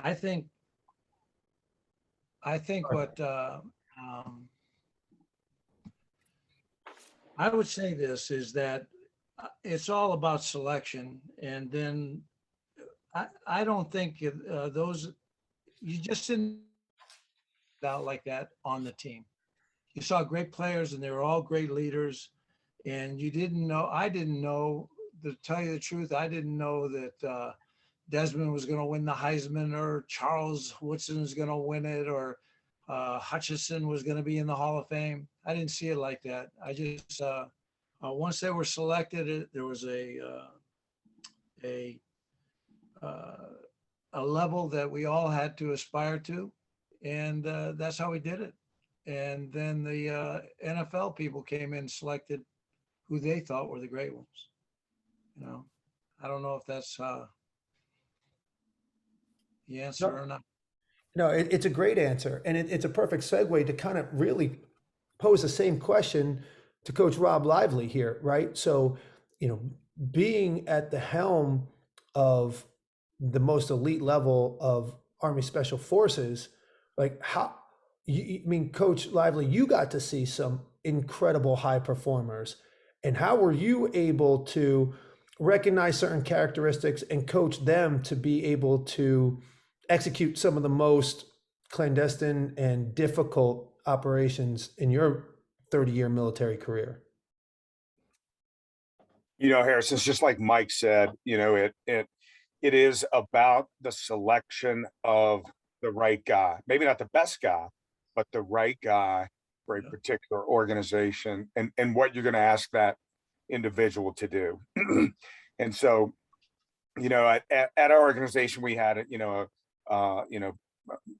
I think, what, I would say this is that it's all about selection. And then I don't think those, you just didn't out like that on the team. You saw great players and they were all great leaders. And you didn't know, I didn't know, to tell you the truth, I didn't know that Desmond was going to win the Heisman, or Charles Woodson was going to win it, or Hutchinson was going to be in the Hall of Fame. I didn't see it like that. I just, once they were selected, there was a level that we all had to aspire to, and that's how we did it. And then the NFL people came in and selected who they thought were the great ones. I don't know if that's the answer or not. No, it's a great answer. And it's a perfect segue to kind of really pose the same question to Coach Rob Lively here, right? So, being at the helm of the most elite level of Army Special Forces, like Coach Lively, you got to see some incredible high performers. And how were you able to recognize certain characteristics and coach them to be able to execute some of the most clandestine and difficult operations in your 30-year military career? Harris, it's just like Mike said, it is about the selection of the right guy, maybe not the best guy, but the right guy for a particular organization, and what you're going to ask that individual to do. And so, at our organization, we had,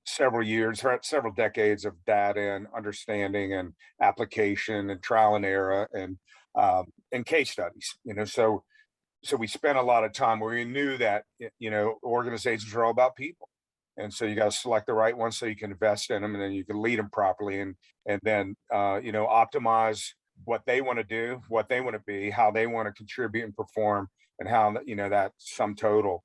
several years, several decades of data and understanding and application and trial and error and case studies. So we spent a lot of time where we knew that organizations are all about people, and so you got to select the right ones so you can invest in them, and then you can lead them properly, and then optimize what they want to do, what they want to be, how they want to contribute and perform, and how that sum total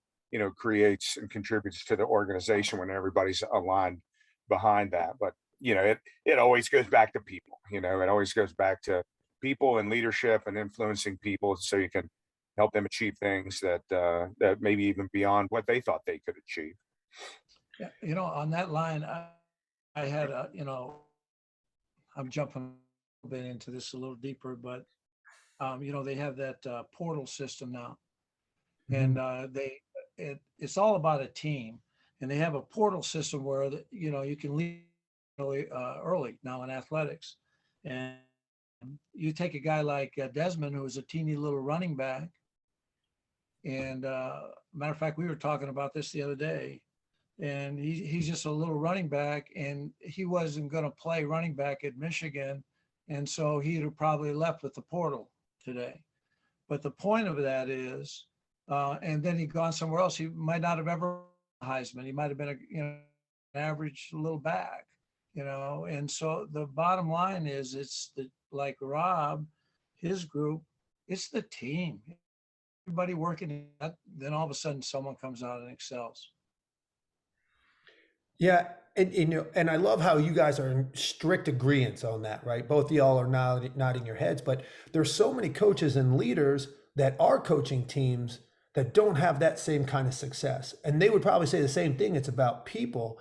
creates and contributes to the organization when everybody's aligned behind that. But it always goes back to people. It always goes back to people and leadership and influencing people, so you can help them achieve things that maybe even beyond what they thought they could achieve. Yeah, on that line, I had I'm jumping a bit into this a little deeper, but they have that portal system now, and it's all about a team, and they have a portal system where you can leave early now in athletics, and you take a guy like Desmond, who was a teeny little running back, and matter of fact, we were talking about this the other day, and he's just a little running back, and he wasn't going to play running back at Michigan, and so he'd have probably left with the portal today. But the point of that is, and then he'd gone somewhere else. He might not have ever Heisman. He might have been an average little back, And so the bottom line is, it's like Rob, his group, it's the team. Everybody working. Then all of a sudden, someone comes out and excels. Yeah, and I love how you guys are in strict agreement on that, right? Both of y'all are nodding your heads, but there's so many coaches and leaders that are coaching teams that don't have that same kind of success. And they would probably say the same thing. It's about people.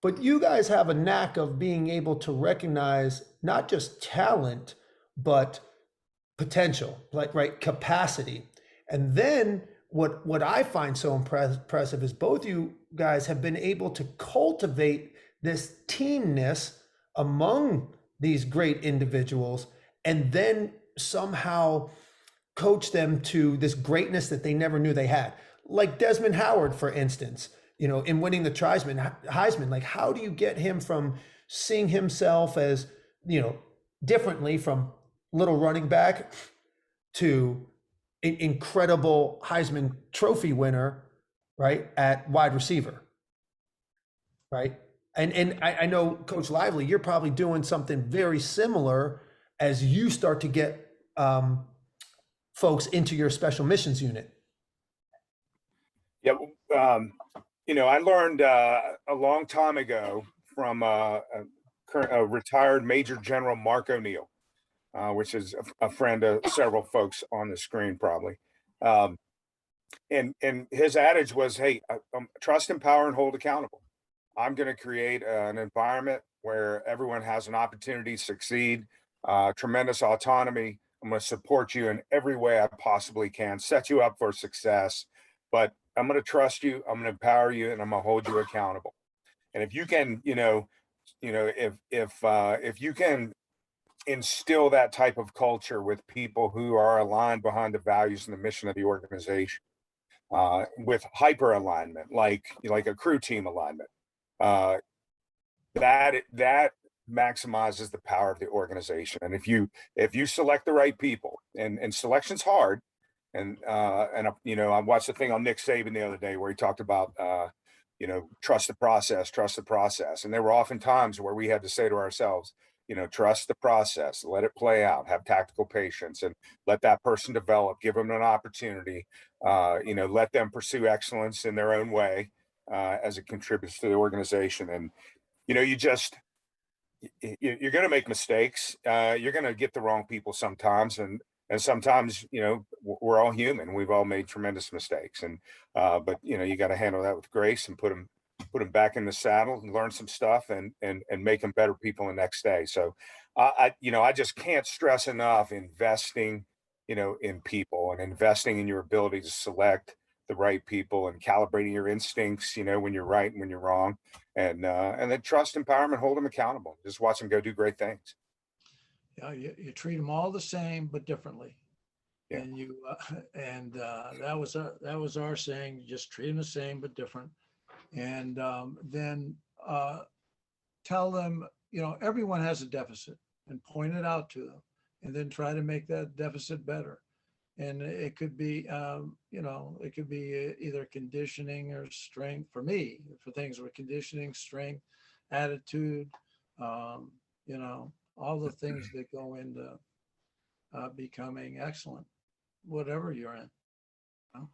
But you guys have a knack of being able to recognize not just talent, but potential, right, capacity. And then what I find so impressive is both you guys have been able to cultivate this teamness among these great individuals, and then somehow coach them to this greatness that they never knew they had. Like Desmond Howard, for instance, in winning the Heisman, like, how do you get him from seeing himself as, differently from little running back to an incredible Heisman Trophy winner, right, at wide receiver, right? And I know, Coach Lively, you're probably doing something very similar as you start to get folks into your special missions unit. Yeah, I learned a long time ago from a retired Major General Mark O'Neill, which is a friend of several folks on the screen, probably. Um, and his adage was, "Hey, trust, empower, and hold accountable." I'm going to create an environment where everyone has an opportunity to succeed, tremendous autonomy. I'm going to support you in every way I possibly can, set you up for success, but I'm going to trust you, I'm going to empower you, and I'm going to hold you accountable. And if you can, if you can instill that type of culture with people who are aligned behind the values and the mission of the organization, with hyper alignment, like a crew team alignment, uh, that maximizes the power of the organization. And if you select the right people, and selection's hard, I watched a thing on Nick Saban the other day where he talked about trust the process. And there were often times where we had to say to ourselves, trust the process, let it play out, have tactical patience, and let that person develop, give them an opportunity, let them pursue excellence in their own way, as it contributes to the organization. And you just you're going to make mistakes. You're going to get the wrong people sometimes, and sometimes we're all human. We've all made tremendous mistakes, and but you got to handle that with grace and put them back in the saddle and learn some stuff, and make them better people the next day. So I just can't stress enough investing in people, and investing in your ability to select the right people, and calibrating your instincts when you're right and when you're wrong, and then trust, empowerment, hold them accountable. Just watch them go do great things. Yeah, you treat them all the same but differently, Yeah. and that was our saying. Just treat them the same but different, and then tell them everyone has a deficit, and point it out to them, and then try to make that deficit better. And it could be it could be either conditioning or strength. For me, for things with conditioning, strength, attitude, um, all the things that go into becoming excellent, whatever you're in. You know?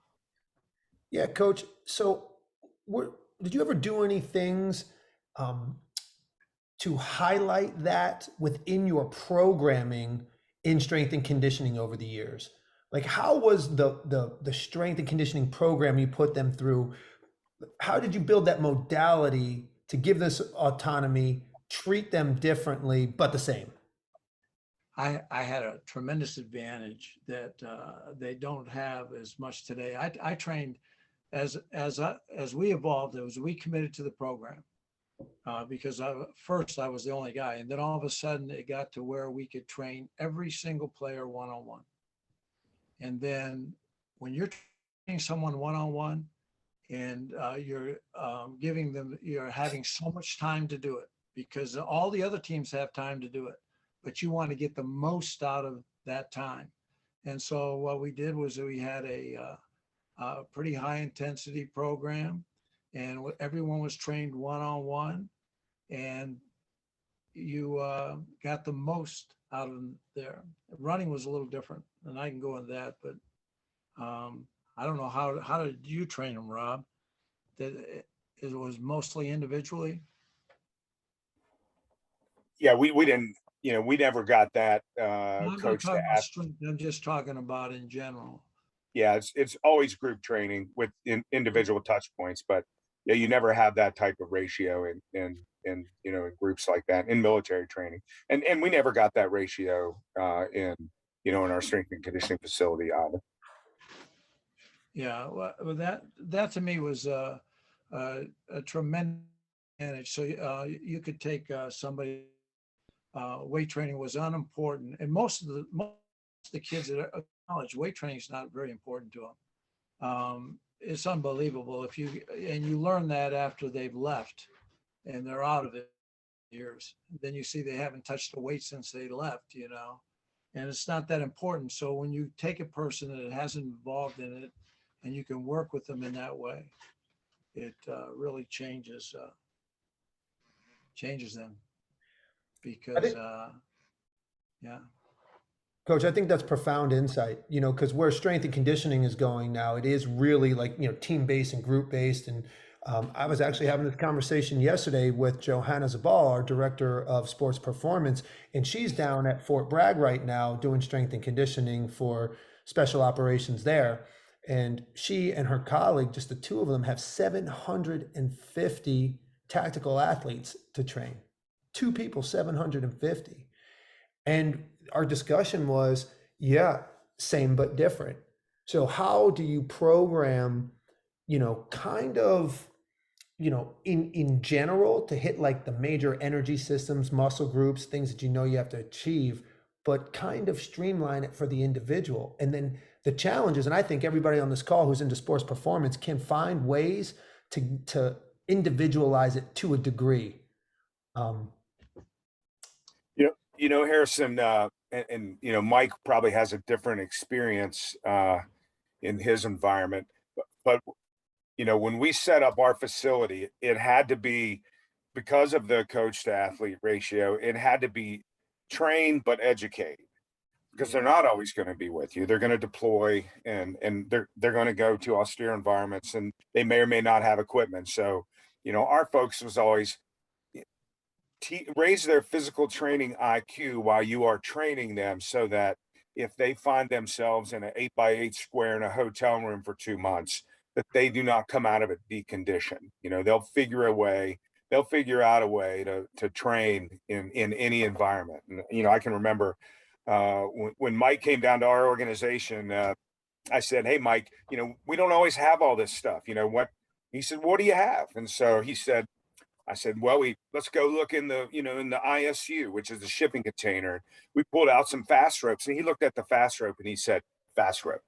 Yeah, coach. So, did you ever do any things um, to highlight that within your programming in strength and conditioning over the years? Like, how was the strength and conditioning program you put them through? How did you build that modality to give this autonomy, treat them differently but the same? I had a tremendous advantage that they don't have as much today. I trained as we evolved, as we committed to the program, because first I was the only guy, and then all of a sudden it got to where we could train every single player one-on-one. And then when you're training someone one-on-one, and you're having so much time to do it, because all the other teams have time to do it, but you want to get the most out of that time. And so what we did was we had a pretty high intensity program, and everyone was trained one-on-one, and you got the most out of them there. Running was a little different, and I can go into that, but I don't know how did you train them, Rob? That it was mostly individually. Yeah, we didn't, we never got that No, I'm not coach to talking about ask. strength. I'm just talking about in general. Yeah, it's always group training with individual touch points, but yeah, you never have that type of ratio in groups like that in military training, and we never got that ratio in our strength and conditioning facility either. Yeah, well, that to me was a tremendous advantage. So you could take somebody. Weight training was unimportant, and most of the kids at college, weight training is not very important to them. It's unbelievable if you learn that after they've left and they're out of it years. Then you see they haven't touched the weight since they left, and it's not that important. So when you take a person that hasn't involved in it, and you can work with them in that way, it really changes them, I because think, yeah. Coach, I think that's profound insight, because where strength and conditioning is going now, it is really like, team based and group based. And I was actually having this conversation yesterday with Johanna Zabal, our director of sports performance, and she's down at Fort Bragg right now doing strength and conditioning for special operations there. And she and her colleague, just the two of them, have 750 tactical athletes to train. Two people, 750. And our discussion was, yeah, same but different. So how do you program, kind of, in general to hit like the major energy systems, muscle groups, things that you have to achieve, but kind of streamline it for the individual. And then the challenges, and I think everybody on this call who's into sports performance can find ways to individualize it to a degree. Harrison, and Mike probably has a different experience in his environment, but when we set up our facility, it had to be, because of the coach to athlete ratio, it had to be train but educate, because they're not always going to be with you. They're going to deploy, and they're going to go to austere environments, and they may or may not have equipment. So, our focus was always raise their physical training IQ while you are training them, so that if they find themselves in an 8x8 square in a hotel room for 2 months, that they do not come out of it deconditioned. They'll figure out a way to train in any environment. And I can remember when Mike came down to our organization, I said, "Hey, Mike, we don't always have all this stuff. What?" He said, "What do you have?" And so I said, "Well, let's go look in the ISU, which is the shipping container." We pulled out some fast ropes, and he looked at the fast rope and he said, "Fast rope.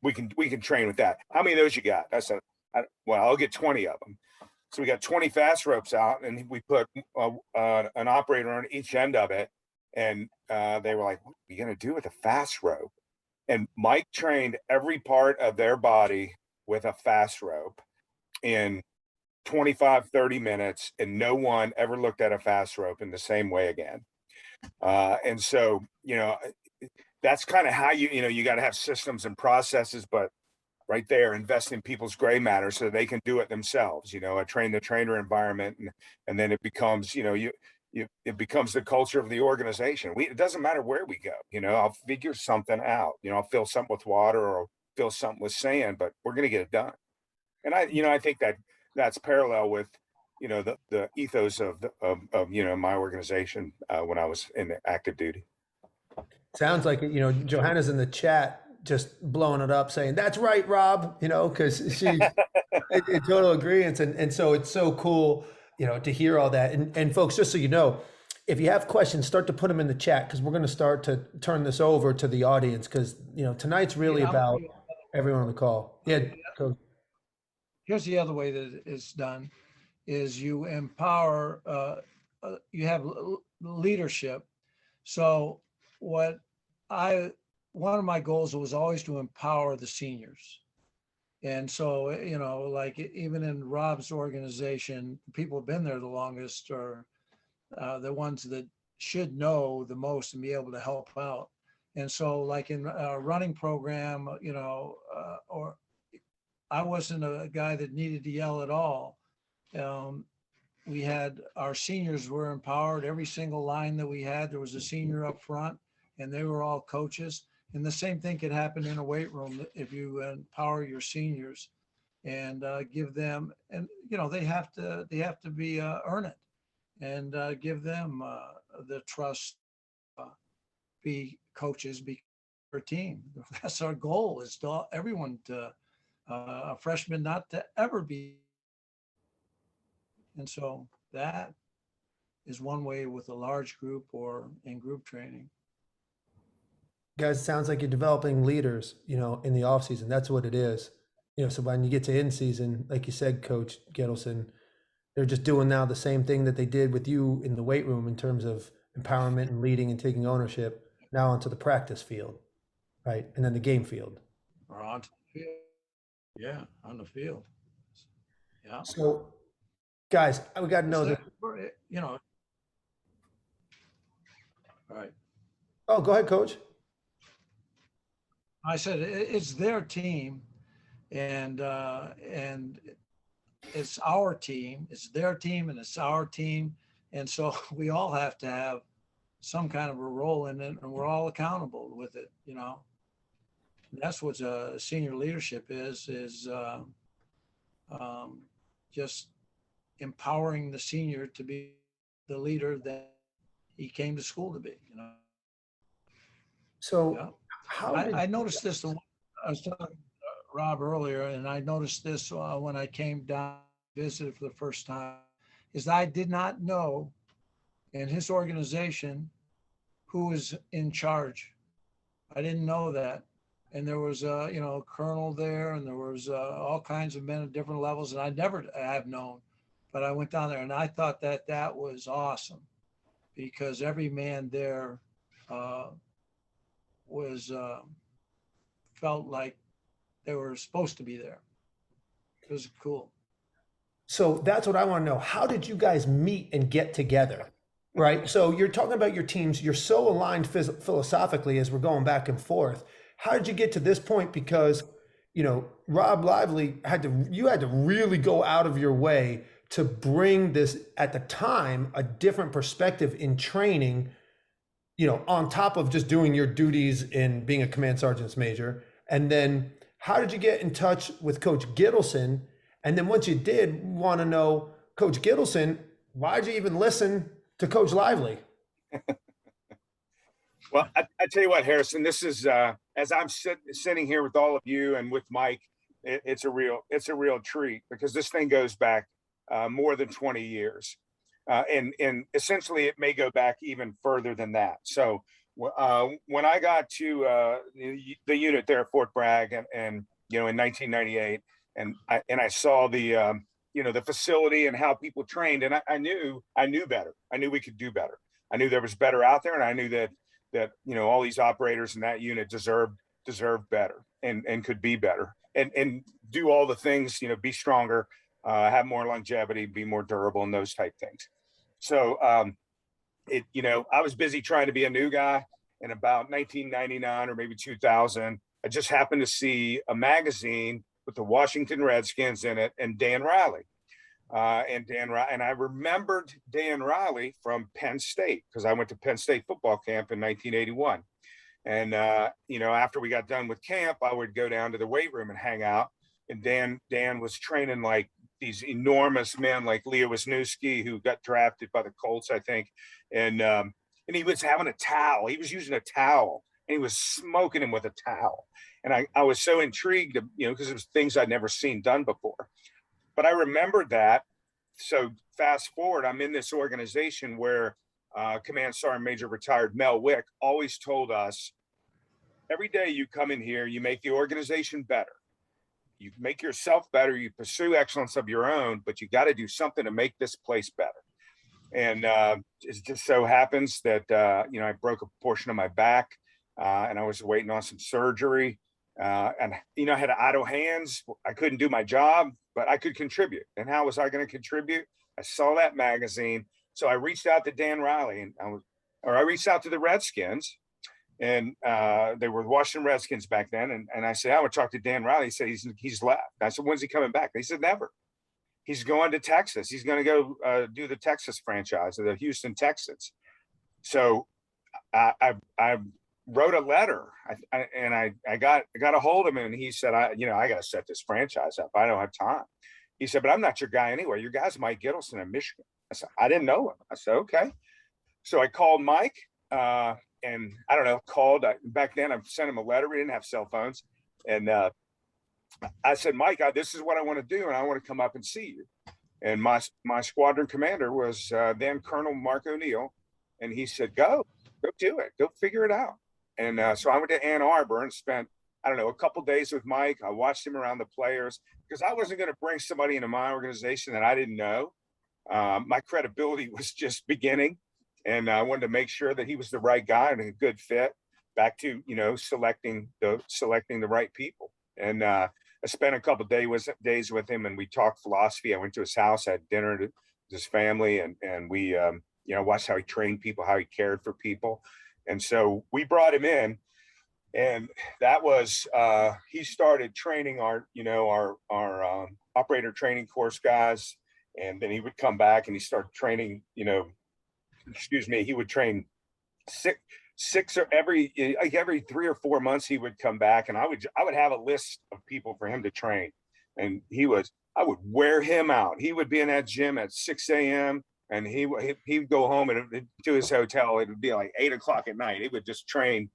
We can train with that. How many of those you got?" I said, "Well, I'll get 20 of them." So we got 20 fast ropes out, and we put an operator on each end of it. And they were like, "What are you going to do with a fast rope?" And Mike trained every part of their body with a fast rope in 25, 30 minutes, and no one ever looked at a fast rope in the same way again. And so, that's kind of how you got to have systems and processes, but right there, invest in people's gray matter so they can do it themselves, a train the trainer environment. And then it becomes, it becomes the culture of the organization. It doesn't matter where we go, I'll figure something out, I'll fill something with water or fill something with sand, but we're going to get it done. And I think that's parallel with, the ethos of my organization when I was in active duty. Sounds like, Johanna's in the chat just blowing it up saying, "That's right, Rob," because she's in total agreement. And so it's so cool, to hear all that. And folks, just so you know, if you have questions, start to put them in the chat, because we're going to start to turn this over to the audience, because, tonight's really about everyone on the call. Yeah, Coach. Here's the other way that it's done is you empower, you have leadership. So one of my goals was always to empower the seniors. And so, like even in Rob's organization, people have been there the longest are the ones that should know the most and be able to help out. And so like in a running program, or I wasn't a guy that needed to yell at all. We had our seniors were empowered. Every single line that we had, there was a senior up front, and they were all coaches. And the same thing could happen in a weight room if you empower your seniors and give them, and they have to be earn it, and give them the trust, be coaches, be our team. That's our goal, is to everyone to a freshman not to ever be. And so that is one way with a large group or in group training. Guys, it sounds like you're developing leaders, in the off season. That's what it is. So when you get to in season, like you said, Coach Gittleson, they're just doing now the same thing that they did with you in the weight room in terms of empowerment and leading and taking ownership, now onto the practice field, right? And then the game field. Or onto the field. Yeah, on the field. Yeah. So, guys, we got to know that. All right. Oh, go ahead, Coach. I said it's their team, and it's our team, it's their team, and it's our team. And so we all have to have some kind of a role in it, and we're all accountable with it, you know. And that's what senior leadership is um, just empowering the senior to be the leader that he came to school to be, you know. So Yeah. how did I noticed this. I was talking to Rob earlier, and I noticed this when I came down visited for the first time, is I did not know in his organization who was in charge. I didn't know that. And there was a, you know, a colonel there, and there was all kinds of men at different levels, and I never have known. But I went down there, and I thought that that was awesome because every man there uh, was felt like they were supposed to be there. It was cool. So that's what I want to know. How did you guys meet and get together? Right. So you're talking about your teams. You're so aligned philosophically as we're going back and forth. How did you get to this point? Because, Rob Lively you had to really go out of your way to bring this at the time, a different perspective in training, on top of just doing your duties in being a command sergeant's major. And then how did you get in touch with Coach Gittleson? And then once you did, want to know, Coach Gittleson, why did you even listen to Coach Lively? Well, I tell you what, Harrison, this is as I'm sitting here with all of you and with Mike, it's a real treat because this thing goes back more than 20 years. And essentially it may go back even further than that. So when I got to the unit there at Fort Bragg and in 1998, and I saw the the facility and how people trained, and I knew better. I knew we could do better. I knew there was better out there, and I knew that all these operators in that unit deserved better and could be better and do all the things, be stronger, have more longevity, be more durable, and those type things. So I was busy trying to be a new guy. In about 1999 or maybe 2000, I just happened to see a magazine with the Washington Redskins in it and Dan Riley. And I remembered Dan Riley from Penn State because I went to Penn State football camp in 1981. And after we got done with camp, I would go down to the weight room and hang out. And Dan was training like these enormous men like Leo Wisniewski, who got drafted by the Colts, I think. And he was having a towel. He was using a towel, and he was smoking him with a towel. And I was so intrigued, because it was things I'd never seen done before. But I remembered that. So fast forward, I'm in this organization where Command Sergeant Major retired Mel Wick always told us, every day you come in here, you make the organization better. You make yourself better. You pursue excellence of your own, but you got to do something to make this place better. And it just so happens that, I broke a portion of my back and I was waiting on some surgery. And I had idle hands. I couldn't do my job, but I could contribute. And how was I going to contribute? I saw that magazine. So I reached out to Dan Riley and I reached out to the Redskins, and they were the Washington Redskins back then. And I said, I want to talk to Dan Riley. He said, he's left. I said, when's he coming back? They said, never. He's going to Texas. He's going to go do the Texas franchise, the Houston Texans. So I wrote a letter, and I got a hold of him, and he said, I got to set this franchise up. I don't have time. He said, but I'm not your guy anyway. Your guy's Mike Gittleson in Michigan. I said, I didn't know him. I said, okay. So I called Mike, and I don't know, back then I sent him a letter. We didn't have cell phones. And I said, Mike, this is what I want to do, and I want to come up and see you. And my squadron commander was then Colonel Mark O'Neill, and he said, go do it. Go figure it out. And so I went to Ann Arbor and spent, a couple of days with Mike. I watched him around the players because I wasn't going to bring somebody into my organization that I didn't know. My credibility was just beginning, and I wanted to make sure that he was the right guy and a good fit. Back to selecting the right people. And I spent a couple of days with him, and we talked philosophy. I went to his house, had dinner with his family, and we watched how he trained people, how he cared for people. And so we brought him in, And that was he started training our operator training course guys, and then he would come back and he started training, he would train six or every 3 or 4 months he would come back, and I would have a list of people for him to train, and I would wear him out. He would be in that gym at 6 a.m. and he'd go home and to his hotel. It would be like 8 o'clock at night. He would just train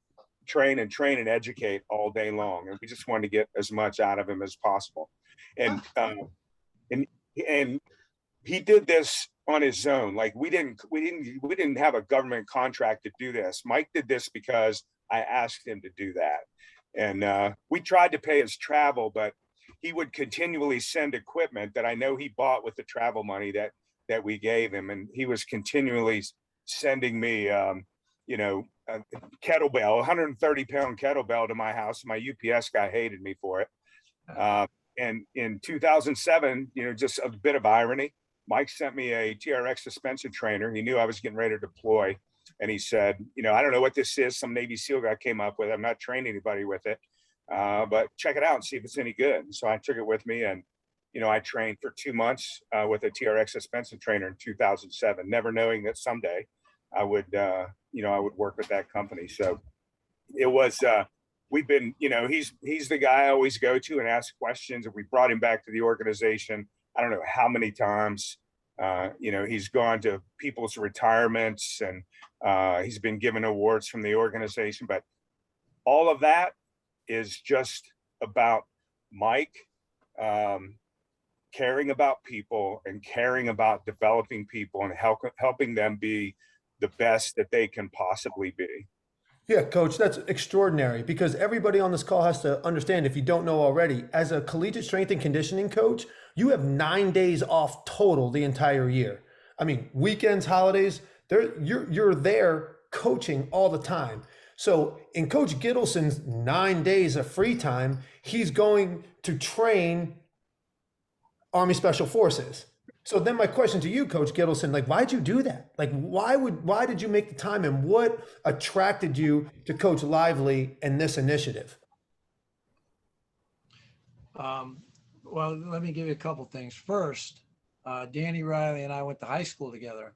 and educate all day long, and we just wanted to get as much out of him as possible. And and he did this on his own. Like we didn't have a government contract to do this. Mike did this because I asked him to do that. And we tried to pay his travel, but he would continually send equipment that I know he bought with the travel money that we gave him, and he was continually sending me a kettlebell, 130-pound kettlebell to my house. My UPS guy hated me for it. And in 2007, just a bit of irony, Mike sent me a TRX suspension trainer. He knew I was getting ready to deploy. And he said, I don't know what this is. Some Navy SEAL guy came up with it. I'm not training anybody with it, but check it out and see if it's any good. And so I took it with me, and, I trained for 2 months with a TRX suspension trainer in 2007, never knowing that someday I would work with that company. So it was, we've been, he's the guy I always go to and ask questions. And we brought him back to the organization, I don't know how many times. He's gone to people's retirements, and he's been given awards from the organization. But all of that is just about Mike caring about people and caring about developing people and helping them be the best that they can possibly be. Yeah, Coach, that's extraordinary, because everybody on this call has to understand, if you don't know already, as a collegiate strength and conditioning coach, you have 9 days off total the entire year. I mean, weekends, holidays, you're there coaching all the time. So in Coach Gittleson's 9 days of free time, he's going to train Army Special Forces. So then my question to you, Coach Gittleson, like, why'd you do that? Like, why did you make the time, and what attracted you to Coach Lively and this initiative? Well, let me give you a couple things. First, Danny Riley and I went to high school together,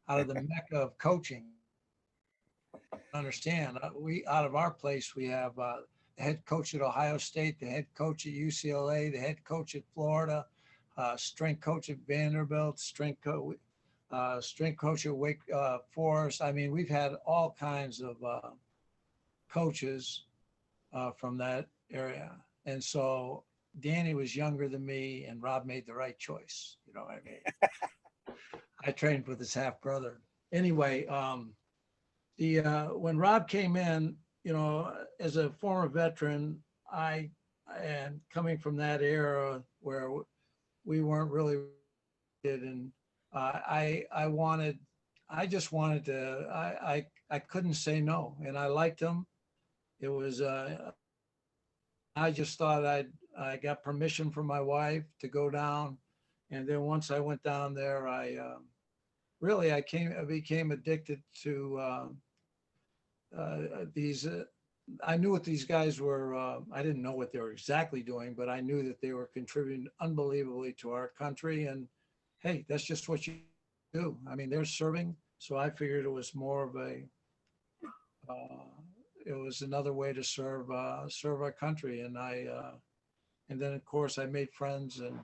out of the mecca of coaching. Understand, out of our place, we have the head coach at Ohio State, the head coach at UCLA, the head coach at Florida, strength coach at Vanderbilt, strength coach at Wake Forest. I mean, we've had all kinds of coaches from that area. And so Danny was younger than me, and Rob made the right choice. You know what I mean? I trained with his half brother. Anyway, when Rob came in, as a former veteran, and coming from that era where we weren't really, and I couldn't say no, and I liked him. It was, I just thought I got permission from my wife to go down. And then once I went down there, I became addicted to these. I knew what these guys were. I didn't know what they were exactly doing, but I knew that they were contributing unbelievably to our country. And hey, that's just what you do. I mean, they're serving. So I figured it was more of it was another way to serve our country. And and then of course I made friends, and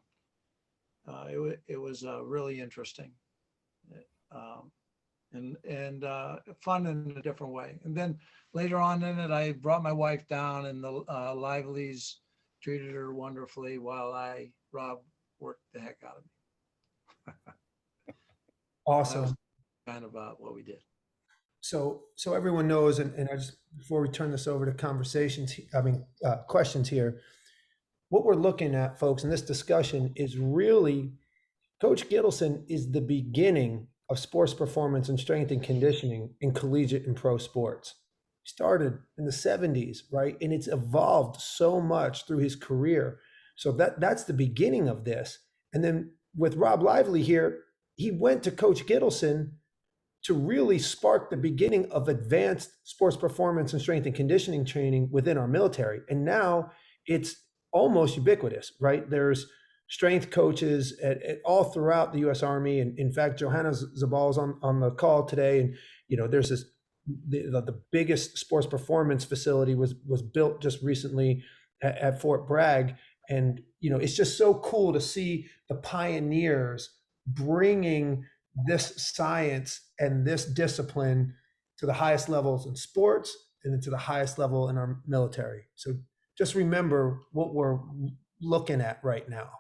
it was really interesting. And fun in a different way. And then later on in it, I brought my wife down, and the Livelies treated her wonderfully while Rob worked the heck out of me. Awesome. Kind of what we did. So everyone knows, and I just, before we turn this over to questions here, what we're looking at, folks, in this discussion is really, Coach Gittleson is the beginning of sports performance and strength and conditioning in collegiate and pro sports. He started in the 70s, right? And it's evolved so much through his career. So that's the beginning of this. And then with Rob Lively here, he went to Coach Gittleson to really spark the beginning of advanced sports performance and strength and conditioning training within our military. And now it's almost ubiquitous, right? There's strength coaches all throughout the U.S. Army. And in fact, Johanna Zabal is on the call today. And, there's this, the biggest sports performance facility was built just recently at Fort Bragg. And, it's just so cool to see the pioneers bringing this science and this discipline to the highest levels in sports and then to the highest level in our military. So just remember what we're looking at right now.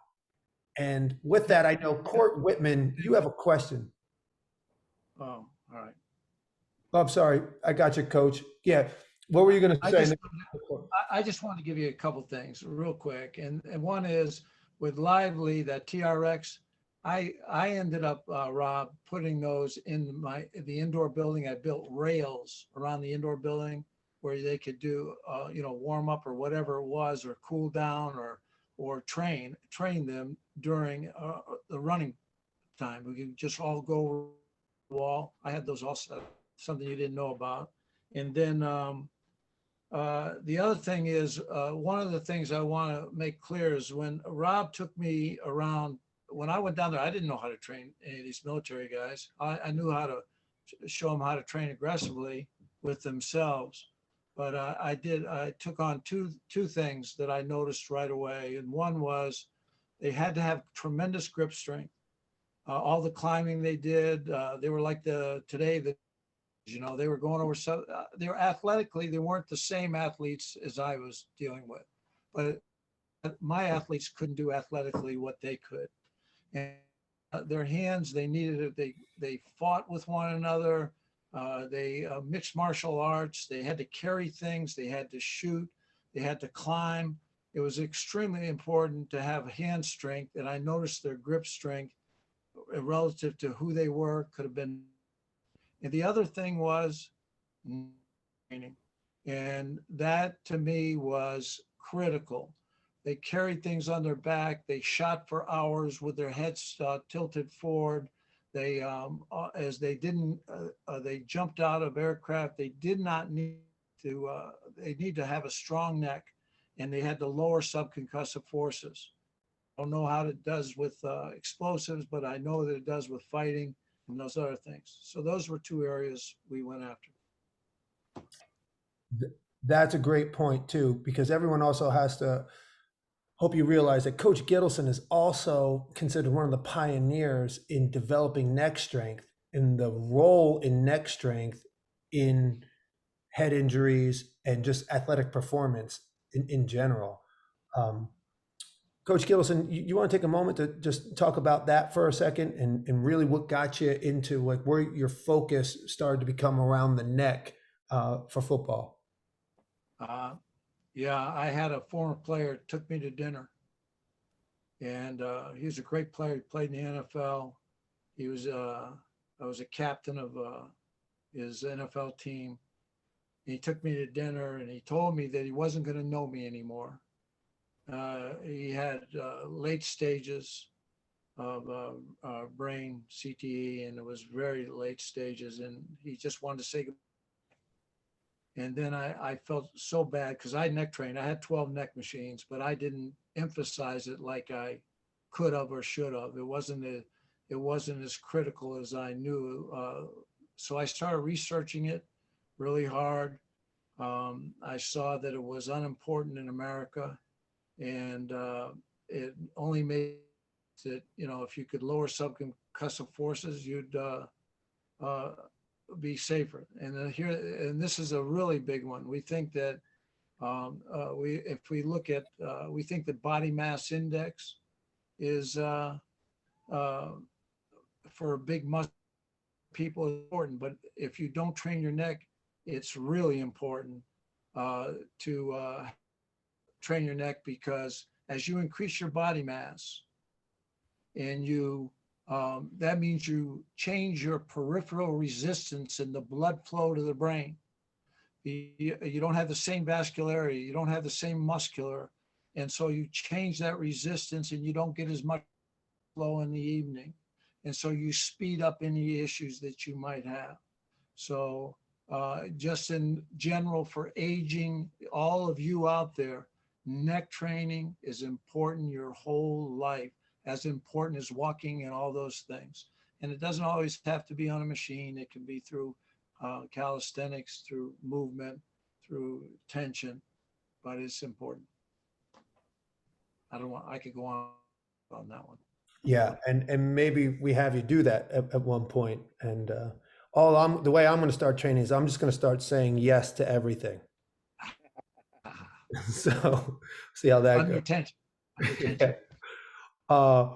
And with that, I know Court Whitman, you have a question. Oh, all right. Oh, I'm sorry. I got you, Coach. Yeah. What were you going to say? I just want to give you a couple things real quick. And one is with Lively, that TRX, I ended up, Rob, putting those in the indoor building. I built rails around the indoor building where they could do, warm up or whatever it was, or cool down or train them during the running time. We could just all go over the wall. I had those all set, something you didn't know about. And then the other thing is, one of the things I want to make clear is when Rob took me around, when I went down there, I didn't know how to train any of these military guys. I knew how to show them how to train aggressively with themselves. But I took on two things that I noticed right away. And one was they had to have tremendous grip strength. All the climbing they did, they were like today, they were going over, they were athletically, they weren't the same athletes as I was dealing with. But my athletes couldn't do athletically what they could. And their hands, they needed it. They fought with one another. They mixed martial arts. They had to carry things. They had to shoot. They had to climb. It was extremely important to have hand strength. And I noticed their grip strength relative to who they were could have been. And the other thing was training. And that to me was critical. They carried things on their back. They shot for hours with their heads tilted forward. They, as they didn't, they jumped out of aircraft. They did not need to, they need to have a strong neck, and they had the lower subconcussive forces. I don't know how it does with explosives, but I know that it does with fighting and those other things. So those were two areas we went after. That's a great point too, because everyone also has to hope you realize that Coach Gittleson is also considered one of the pioneers in developing neck strength and the role in neck strength in head injuries and just athletic performance in general. Coach Gittleson, you want to take a moment to just talk about that for a second and really what got you into like where your focus started to become around the neck for football? Yeah, I had a former player took me to dinner, and he was a great player. He played in the NFL. He was I was a captain of his NFL team. He took me to dinner, and he told me that he wasn't going to know me anymore. He had late stages of brain CTE, and it was very late stages, and he just wanted to say goodbye. And then I felt so bad because I neck trained. I had 12 neck machines, but I didn't emphasize it like I could have or should have. It wasn't as critical as I knew. So I started researching it really hard. I saw that it was unimportant in America, and it only made that, if you could lower subconcussive forces, you'd be safer. And this is a really big one. We think that if we look at, we think that body mass index is for big muscle people important, but if you don't train your neck, it's really important to train your neck, because as you increase your body mass and that means you change your peripheral resistance in the blood flow to the brain. You don't have the same vascularity, you don't have the same muscular, and so you change that resistance and you don't get as much flow in the evening. And so you speed up any issues that you might have. So just in general for aging, all of you out there, neck training is important your whole life, as important as walking and all those things. And it doesn't always have to be on a machine. It can be through calisthenics, through movement, through tension, but it's important. I could go on that one. Yeah, and maybe we have you do that at one point. And the way I'm going to start training is I'm just going to start saying yes to everything. So see how that On your goes. tension. On your tension. Yeah.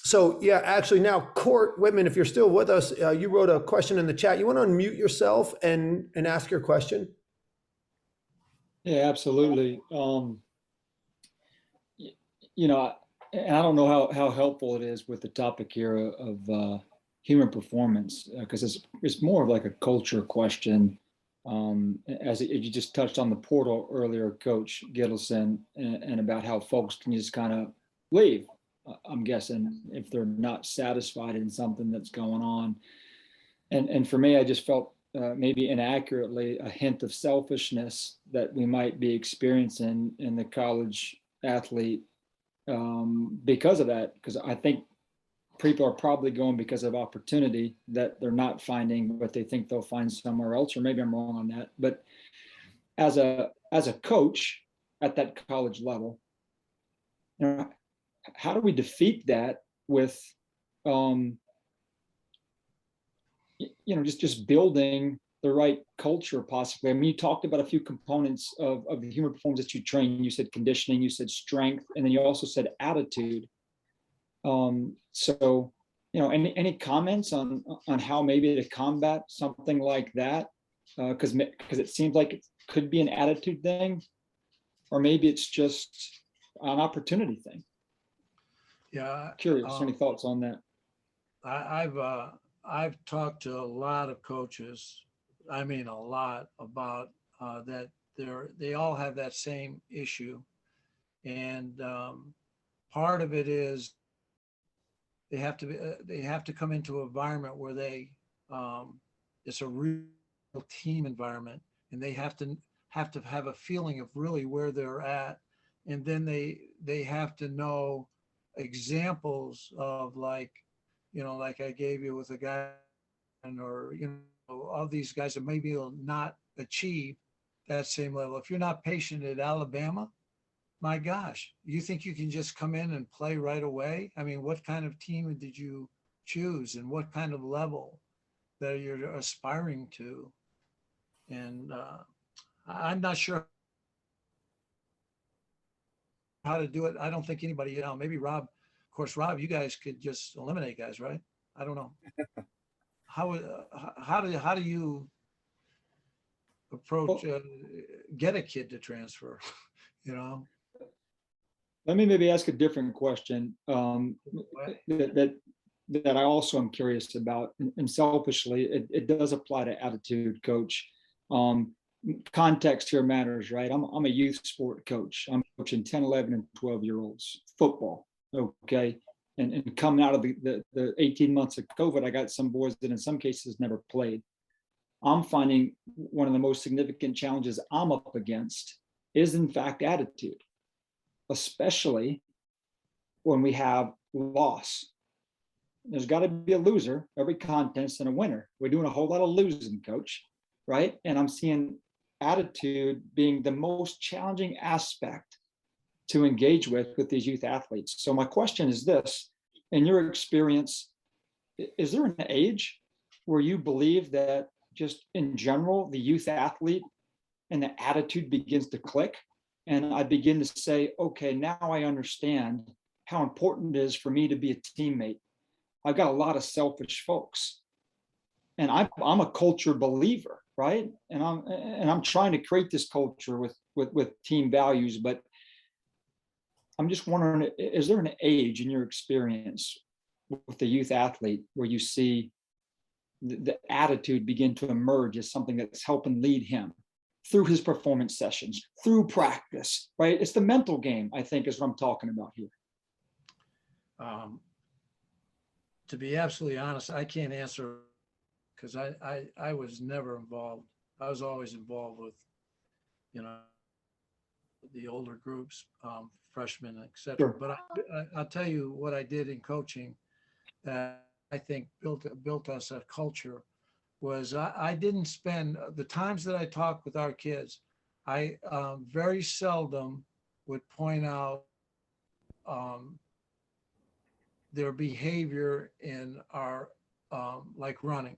So yeah, actually now, Court Whitman, if you're still with us, you wrote a question in the chat. You want to unmute yourself and ask your question? Yeah, absolutely. You know, and I don't know how helpful it is with the topic here of human performance, because it's more of like a culture question. As you just touched on the portal earlier, Coach Gittleson, and about how folks can just kind of leave, I'm guessing, if they're not satisfied in something that's going on. And for me, I just felt maybe inaccurately a hint of selfishness that we might be experiencing in the college athlete because of that. Because I think people are probably going because of opportunity that they're not finding what they think they'll find somewhere else, or maybe I'm wrong on that. But as a coach at that college level, you know, how do we defeat that with you know, just building the right culture possibly? I mean, you talked about a few components of the human performance that you train. You said conditioning, you said strength, and then you also said attitude. So, you know, any comments on how maybe to combat something like that? Because it seems like it could be an attitude thing, or maybe it's just an opportunity thing. Yeah. Curious, any thoughts on that? I've talked to a lot of coaches. I mean, a lot about that. They all have that same issue, and part of it is they have to come into an environment where it's a real team environment, and they have to have a feeling of really where they're at, and then they have to know examples of, like, you know, like I gave you with a guy, or, you know, all these guys that maybe will not achieve that same level. If you're not patient at Alabama, my gosh, you think you can just come in and play right away? I mean, what kind of team did you choose, and what kind of level that you're aspiring to? And I'm not sure how to do it. I don't think anybody, you know, maybe Rob, of course, Rob, you guys could just eliminate guys, right? I don't know. How do you approach, get a kid to transfer, you know? Let me maybe ask a different question that I also am curious about, and selfishly, it does apply to attitude, Coach. Context here matters, right? I'm a youth sport coach. I'm coaching 10, 11, and 12-year-olds football, okay? And coming out of the 18 months of COVID, I got some boys that in some cases never played. I'm finding one of the most significant challenges I'm up against is, in fact, attitude, especially when we have loss. There's got to be a loser every contest and a winner. We're doing a whole lot of losing, Coach, right? And I'm seeing attitude being the most challenging aspect to engage with these youth athletes. So my question is this: in your experience, is there an age where you believe that just in general, the youth athlete and the attitude begins to click? And I begin to say, okay, now I understand how important it is for me to be a teammate. I've got a lot of selfish folks, and I'm a culture believer, right? And I'm trying to create this culture with team values. But I'm just wondering, is there an age in your experience with the youth athlete where you see the attitude begin to emerge as something that's helping lead him through his performance sessions, through practice, right? It's the mental game, I think, is what I'm talking about here. to be absolutely honest, I can't answer because I was never involved. I was always involved with, you know, the older groups, freshmen, et cetera. Sure. But I'll tell you what I did in coaching that I think built us a culture was I didn't spend the times that I talked with our kids. I very seldom would point out um, their behavior in our like running,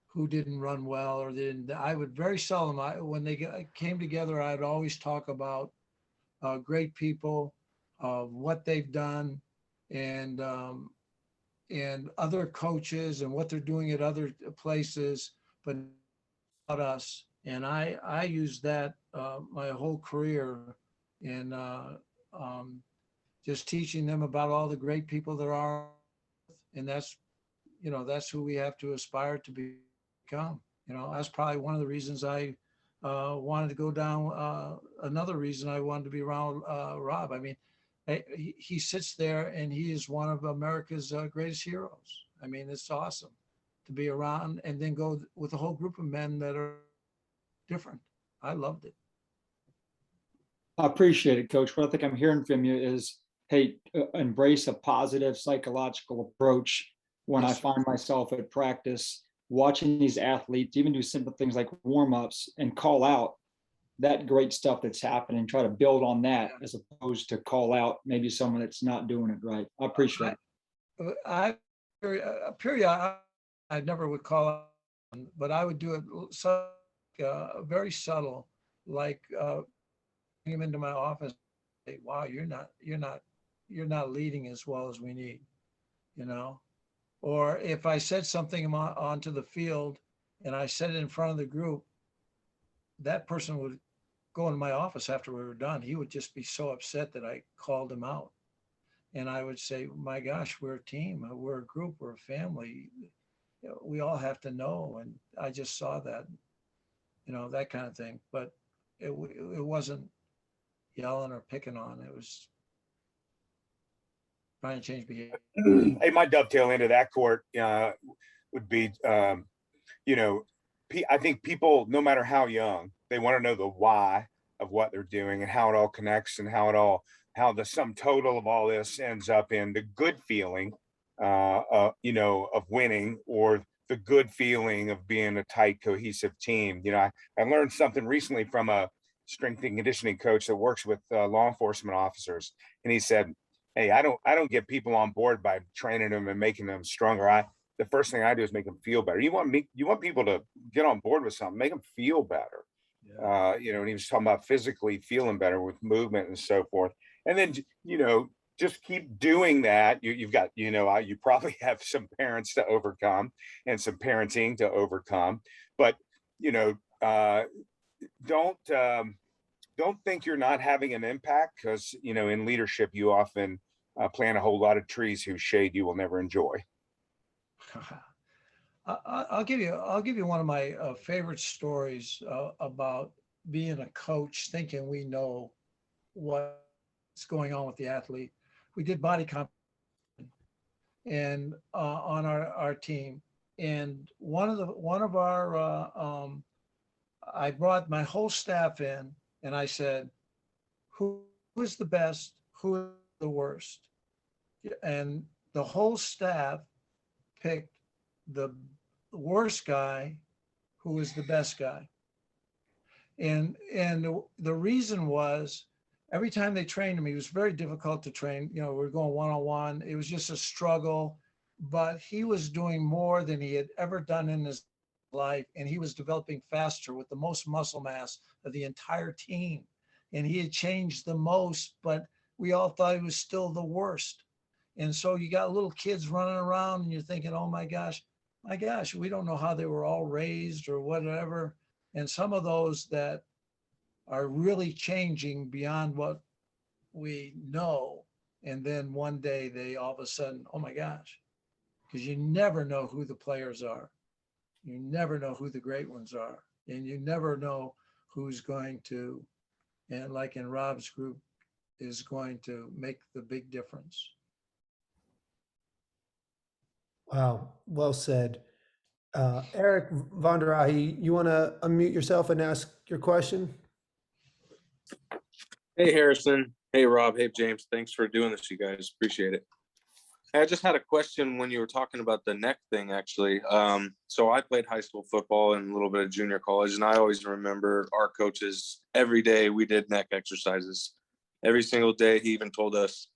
who didn't run well or didn't. I would very seldom. When they came together, I'd always talk about great people, what they've done, and other coaches and what they're doing at other places, but about us. And I used that my whole career in just teaching them about all the great people there are, and that's that's who we have to aspire to become. That's probably one of the reasons I wanted to go down. Another reason I wanted to be around Rob. I mean, he sits there and he is one of America's greatest heroes. I mean, it's awesome to be around and then go with a whole group of men that are different. I loved it. I appreciate it, Coach. What I think I'm hearing from you is, hey, embrace a positive psychological approach. When Yes, I find myself at practice, watching these athletes even do simple things like warm-ups and call out that great stuff that's happening, try to build on that as opposed to call out maybe someone that's not doing it right. I appreciate it. I period. I never would call out, but I would do it so very subtle, like bring him into my office. Say, wow, you're not leading as well as we need, you know. Or if I said something onto the field and I said it in front of the group, that person would go into my office after we were done. He would just be so upset that I called him out. And I would say, my gosh, we're a team, we're a group, we're a family. We all have to know. And I just saw that, that kind of thing. But it wasn't yelling or picking on. It was trying to change behavior. Hey, my dovetail into that court would be, I think people, no matter how young, they want to know the why of what they're doing and how it all connects and how the sum total of all this ends up in the good feeling, of winning, or the good feeling of being a tight, cohesive team. I learned something recently from a strength and conditioning coach that works with law enforcement officers, and he said, "Hey, I don't get people on board by training them and making them stronger. The first thing I do is make them feel better. You want people to get on board with something, make them feel better." Yeah. And he was talking about physically feeling better with movement and so forth. And then, just keep doing that. You've got, you probably have some parents to overcome and some parenting to overcome, but, don't, don't think you're not having an impact, because, in leadership, you often plant a whole lot of trees whose shade you will never enjoy. I'll give you one of my favorite stories about being a coach, thinking we know what's going on with the athlete. We did body comp and on our team, and one of our I brought my whole staff in, and I said, who is the best, who is the worst, and the whole staff picked the worst guy who was the best guy. And the reason was, every time they trained him, he was very difficult to train. We're going one-on-one. It was just a struggle, but he was doing more than he had ever done in his life. And he was developing faster with the most muscle mass of the entire team. And he had changed the most, but we all thought he was still the worst. And so you got little kids running around and you're thinking, oh my gosh, we don't know how they were all raised or whatever. And some of those that are really changing beyond what we know. And then one day they all of a sudden, oh my gosh, because you never know who the players are. You never know who the great ones are. And you never know who's going to, and like in Rob's group, is going to make the big difference. Wow, well said. Eric von der Ahe, you want to unmute yourself and ask your question? Hey, Harrison. Hey, Rob. Hey, James. Thanks for doing this, you guys. Appreciate it. I just had a question when you were talking about the neck thing, actually. So I played high school football and a little bit of junior college, and I always remember our coaches, every day we did neck exercises. Every single day, he even told us,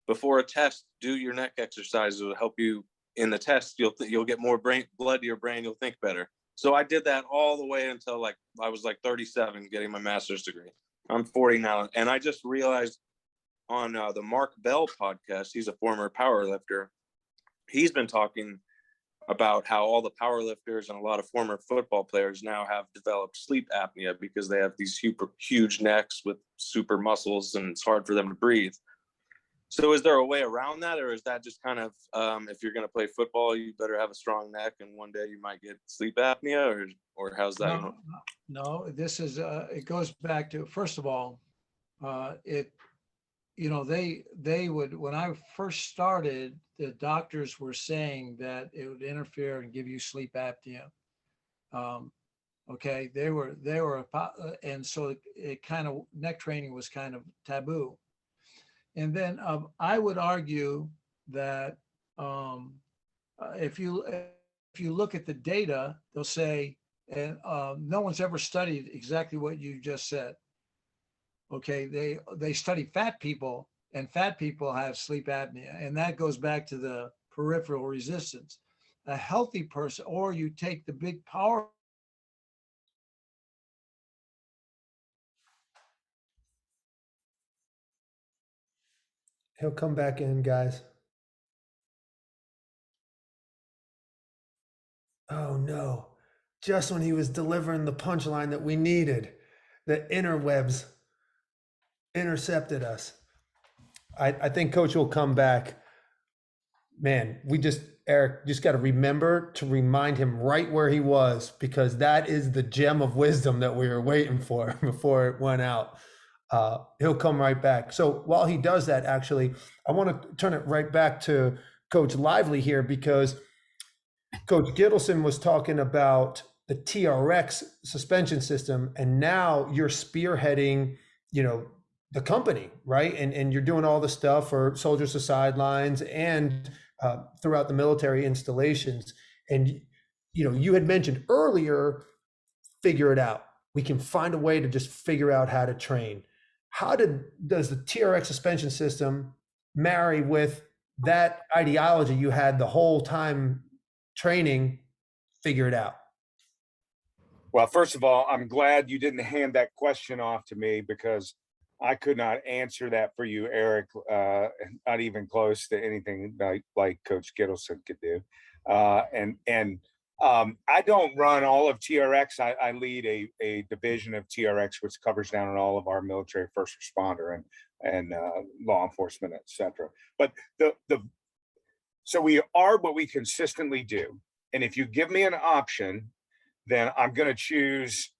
before a test, do your neck exercises. It will help you in the test. You'll get more blood to your brain. You'll think better. So I did that all the way until I was 37, getting my master's degree. I'm 40 now, and I just realized on the Mark Bell podcast, he's a former power lifter. He's been talking about how all the power lifters and a lot of former football players now have developed sleep apnea because they have these huge necks with super muscles, and it's hard for them to breathe. So is there a way around that, or is that just kind of, if you're going to play football, you better have a strong neck, and one day you might get sleep apnea, or how's that? No, this is, it goes back to, first of all, they would, when I first started, the doctors were saying that it would interfere and give you sleep apnea. Okay, they were, and so it kind of, neck training was kind of taboo. And then I would argue that if you look at the data, they'll say, and no one's ever studied exactly what you just said. Okay, they study fat people, and fat people have sleep apnea, and that goes back to the peripheral resistance. A healthy person, or you take the big power. He'll come back in, guys. Oh no. Just when he was delivering the punchline that we needed, the interwebs intercepted us. I think Coach will come back. Man, Eric, just got to remember to remind him right where he was, because that is the gem of wisdom that we were waiting for before it went out. He'll come right back. So while he does that, actually, I want to turn it right back to Coach Lively here, because Coach Gittleson was talking about the TRX suspension system, and now you're spearheading, the company, right? And you're doing all the stuff for Soldiers to Sidelines and throughout the military installations. And, you had mentioned earlier, figure it out. We can find a way to just figure out how to train. Does the TRX suspension system marry with that ideology you had the whole time training, figure it out? Well, first of all, I'm glad you didn't hand that question off to me, because I could not answer that for you, Eric. Not even close to anything like Coach Gittleson could do. I don't run all of TRX. I lead a division of TRX, which covers down on all of our military first responder and law enforcement, et cetera. But so we are what we consistently do. And if you give me an option, then I'm going to choose,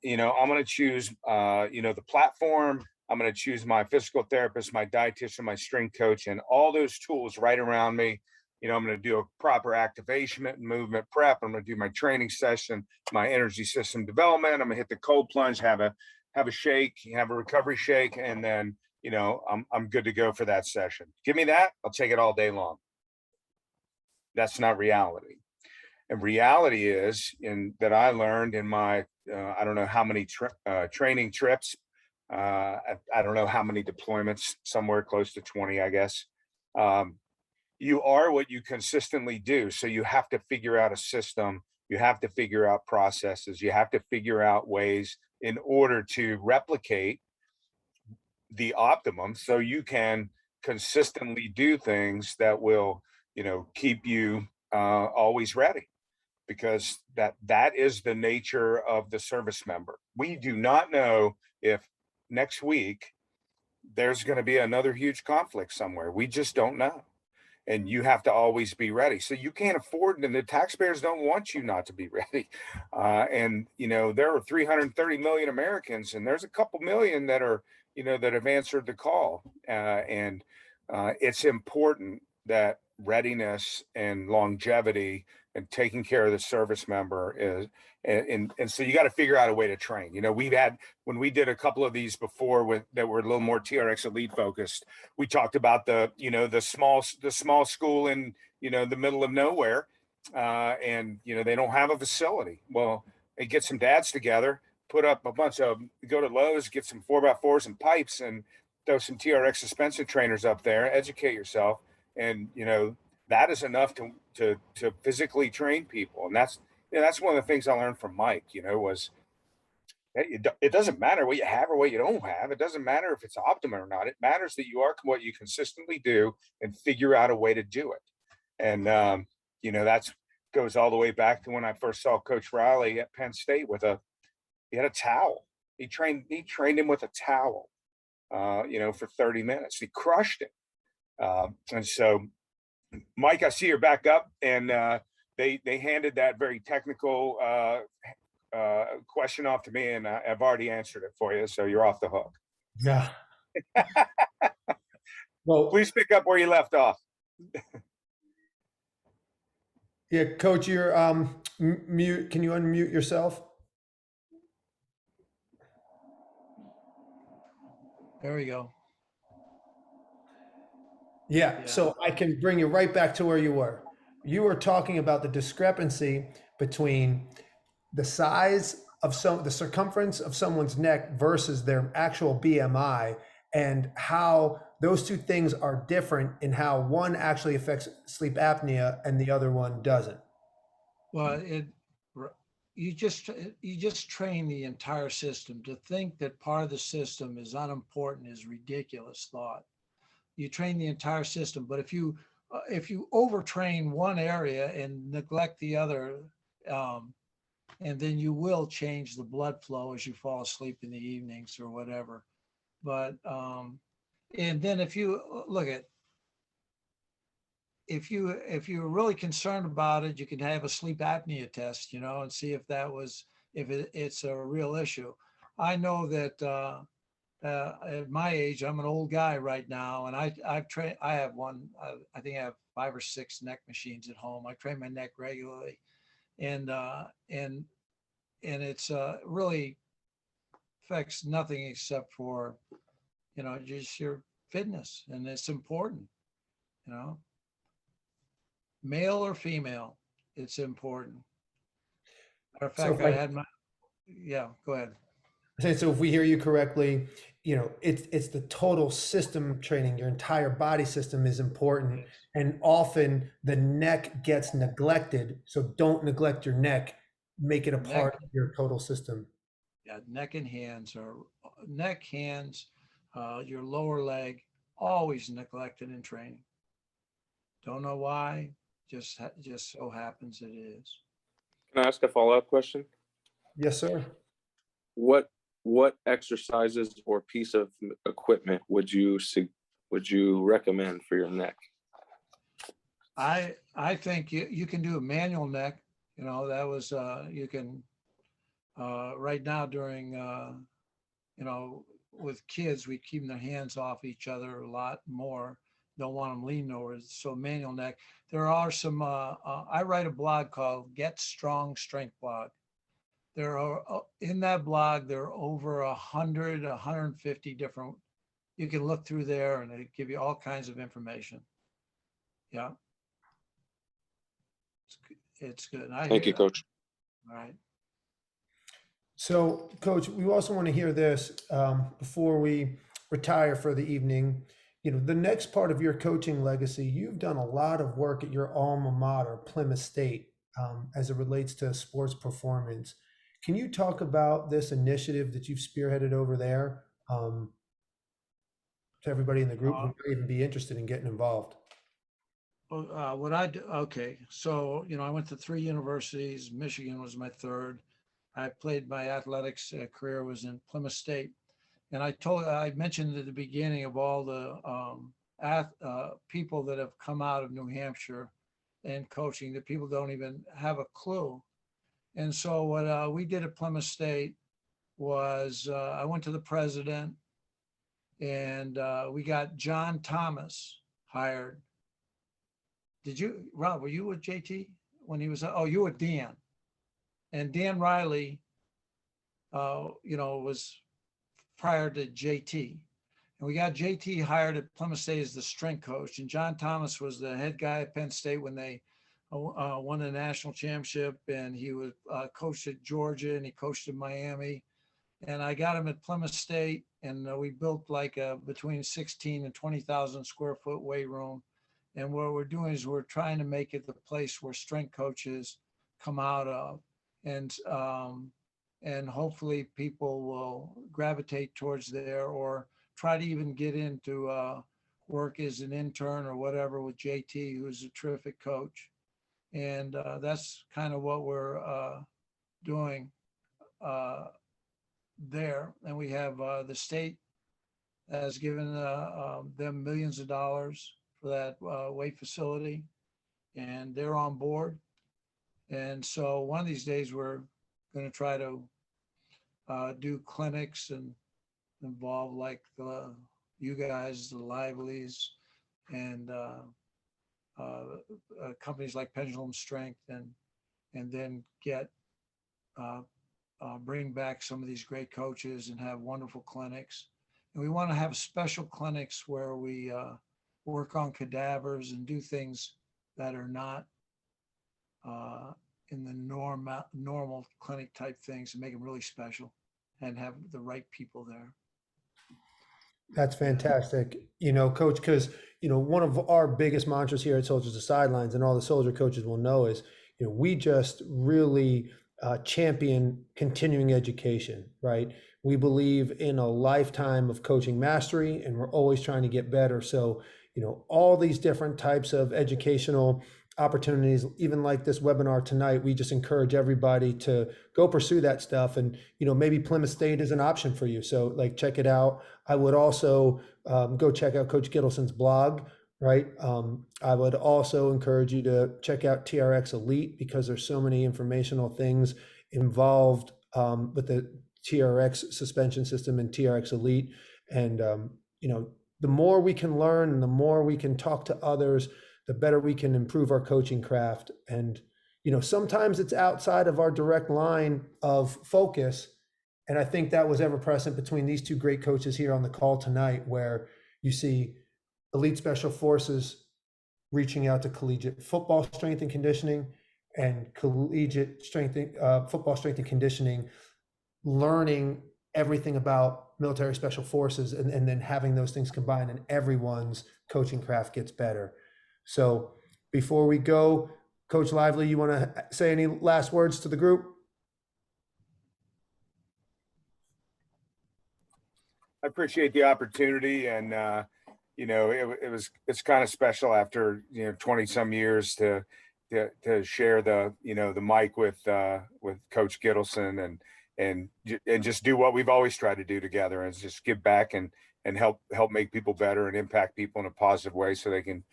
the platform. I'm going to choose my physical therapist, my dietitian, my strength coach, and all those tools right around me. I'm going to do a proper activation and movement prep. I'm going to do my training session, my energy system development. I'm going to hit the cold plunge, have a shake, have a recovery shake, and then, I'm good to go for that session. Give me that. I'll take it all day long. That's not reality. And reality is that I learned in my, I don't know how many training trips, I don't know how many deployments, somewhere close to 20, I guess. You are what you consistently do. So you have to figure out a system. You have to figure out processes. You have to figure out ways in order to replicate the optimum, so you can consistently do things that will, keep you always ready. Because that is the nature of the service member. We do not know if next week there's going to be another huge conflict somewhere. We just don't know. And you have to always be ready. So you can't afford, and the taxpayers don't want you not to be ready. There are 330 million Americans, and there's a couple million that are, that have answered the call. It's important that readiness and longevity and taking care of the service member is, and so you got to figure out a way to train. You know, we've had, when we did a couple of these before with that were a little more TRX elite focused, we talked about the, you know, the small school in, you know, the middle of nowhere, and you know, they don't have a facility. Well, they get some dads together, put up a bunch of, go to Lowe's, get some 4x4s and pipes, and throw some TRX suspension trainers up there, educate yourself. And, you know, that is enough to physically train people. And that's, you know, that's one of the things I learned from Mike, you know, was it doesn't matter what you have or what you don't have. It doesn't matter if it's optimum or not. It matters that you are what you consistently do and figure out a way to do it. And, you know, that's goes all the way back to when I first saw Coach Riley at Penn State with he had a towel. He trained him with a towel, you know, for 30 minutes. He crushed it. And so, Mike, I see you're back up, and they handed that very technical question off to me, and I've already answered it for you, so you're off the hook. Yeah. Well, Please pick up where you left off. yeah, Coach, you're mute. Can you unmute yourself? There we go. Yeah, Yeah. so I can bring you right back to where you were. You were talking about the discrepancy between the size of the circumference of someone's neck versus their actual BMI, and how those two things are different in how one actually affects sleep apnea and the other one doesn't. Well, you just train the entire system. To think that part of the system is unimportant is ridiculous thought. You train the entire system, but if you overtrain one area and neglect the other, and then you will change the blood flow as you fall asleep in the evenings or whatever. But and then if you look at, if you're really concerned about it, you can have a sleep apnea test, you know, and see if it's a real issue. I know that at my age, I'm an old guy right now, and I have one. I think I have 5 or 6 neck machines at home. I train my neck regularly, and it's really affects nothing except for, you know, just your fitness, and it's important, you know, male or female, it's important. Matter of fact, I had yeah, go ahead. So if we hear you correctly, you know, it's the total system training. Your entire body system is important, Yes. and often the neck gets neglected. So don't neglect your neck. Make it a part of your total system. Yeah, neck and hands neck, hands, your lower leg, always neglected in training. Don't know why, just so happens it is. Can I ask a follow-up question? Yes, sir. What exercises or piece of equipment would you recommend for your neck? I think you can do a manual neck. You know, that was you can right now during you know, with kids, we keep their hands off each other a lot more. Don't want them leaning over. So manual neck. There are some. I write a blog called Get Strong Strength Blog. There are in that blog there are over 150 different. You can look through there, and they give you all kinds of information. Yeah, it's good. Thank you, Coach. All right. So, Coach, we also want to hear this before we retire for the evening. You know, the next part of your coaching legacy, you've done a lot of work at your alma mater, Plymouth State, as it relates to sports performance. Can you talk about this initiative that you've spearheaded over there to everybody in the group who might even be interested in getting involved? What I do, okay, so, you know, I went to 3 universities. Michigan was my 3rd. I played my athletics career was in Plymouth State. And I mentioned at the beginning of all the people that have come out of New Hampshire and coaching, that people don't even have a clue. And so what we did at Plymouth State was I went to the president, and we got John Thomas hired did you, Rob, were you with JT when he was, oh, you were Dan. And Dan Riley, was prior to JT. And we got JT hired at Plymouth State as the strength coach. And John Thomas was the head guy at Penn State when they won the national championship. And he was coached at Georgia and he coached in Miami. And I got him at Plymouth State, and we built like a between 16 and 20,000 square foot weight room. And what we're doing is we're trying to make it the place where strength coaches come out of, and hopefully people will gravitate towards there or try to even get into work as an intern or whatever with JT, who's a terrific coach. And that's kind of what we're doing there. And we have the state has given them millions of dollars for that weight facility, and they're on board. And so one of these days we're going to try to do clinics and involve like you guys, the Livelies, and companies like Pendulum Strength, and then get bring back some of these great coaches and have wonderful clinics. And we want to have special clinics where we work on cadavers and do things that are not in the normal clinic type things, and make them really special and have the right people there. That's fantastic. Coach, because, one of our biggest mantras here at Soldiers to Sidelines, and all the soldier coaches will know, is, we just really champion continuing education, right? We believe in a lifetime of coaching mastery, and we're always trying to get better. So, all these different types of educational opportunities, even like this webinar tonight, we just encourage everybody to go pursue that stuff. And, maybe Plymouth State is an option for you. So like, check it out. I would also go check out Coach Gittleson's blog, right? I would also encourage you to check out TRX Elite, because there's so many informational things involved with the TRX suspension system and TRX Elite. And, the more we can learn and the more we can talk to others, the better we can improve our coaching craft. And, sometimes it's outside of our direct line of focus. And I think that was ever present between these two great coaches here on the call tonight, where you see elite special forces reaching out to collegiate football strength and conditioning, and collegiate football strength and conditioning, learning everything about military special forces, and then having those things combined, and everyone's coaching craft gets better. So before we go, Coach Lively, you want to say any last words to the group? I appreciate the opportunity, and it's kind of special after 20 some years to share the mic with Coach Gittleson, and just do what we've always tried to do together, and just give back and help make people better and impact people in a positive way, so they can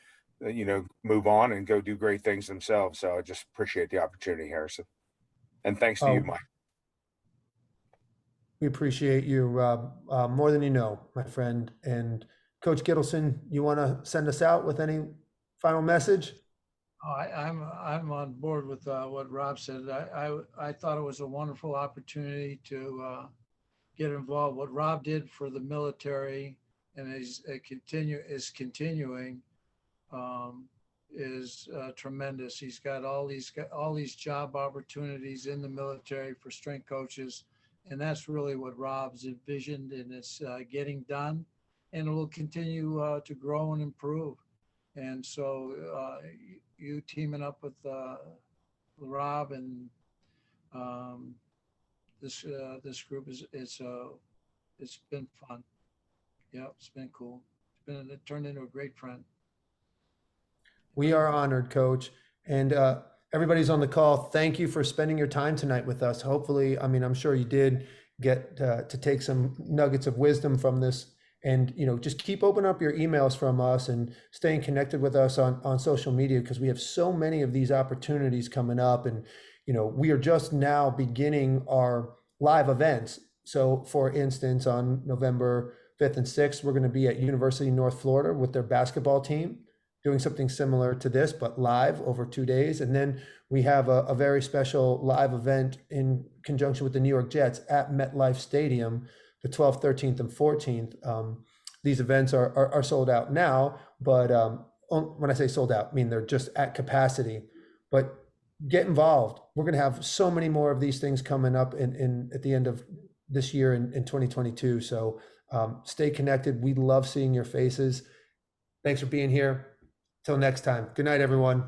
move on and go do great things themselves. So I just appreciate the opportunity, Harrison, and thanks to you, Mike. We appreciate you more than you know, my friend. And Coach Gittleson, you want to send us out with any final message? I'm on board with what Rob said. I thought it was a wonderful opportunity to get involved. What Rob did for the military and is continuing is tremendous. He's got all these job opportunities in the military for strength coaches, and that's really what Rob's envisioned, and it's getting done, and it will continue to grow and improve. And so you teaming up with Rob and this group it's been fun. Yeah, it's been cool. It turned into a great friend. We are honored, Coach. And everybody's on the call, thank you for spending your time tonight with us. Hopefully, I'm sure you did get to take some nuggets of wisdom from this. And, just keep opening up your emails from us and staying connected with us on social media, because we have so many of these opportunities coming up. And, we are just now beginning our live events. So for instance, on November 5th and 6th, we're going to be at University of North Florida with their basketball team. doing something similar to this, but live over 2 days. And then we have a very special live event in conjunction with the New York Jets at MetLife Stadium, the 12th, 13th, and 14th. These events are sold out now, but when I say sold out, I mean they're just at capacity. But get involved. We're going to have so many more of these things coming up at the end of this year in 2022. So stay connected. We love seeing your faces. Thanks for being here. Till next time. Good night, everyone.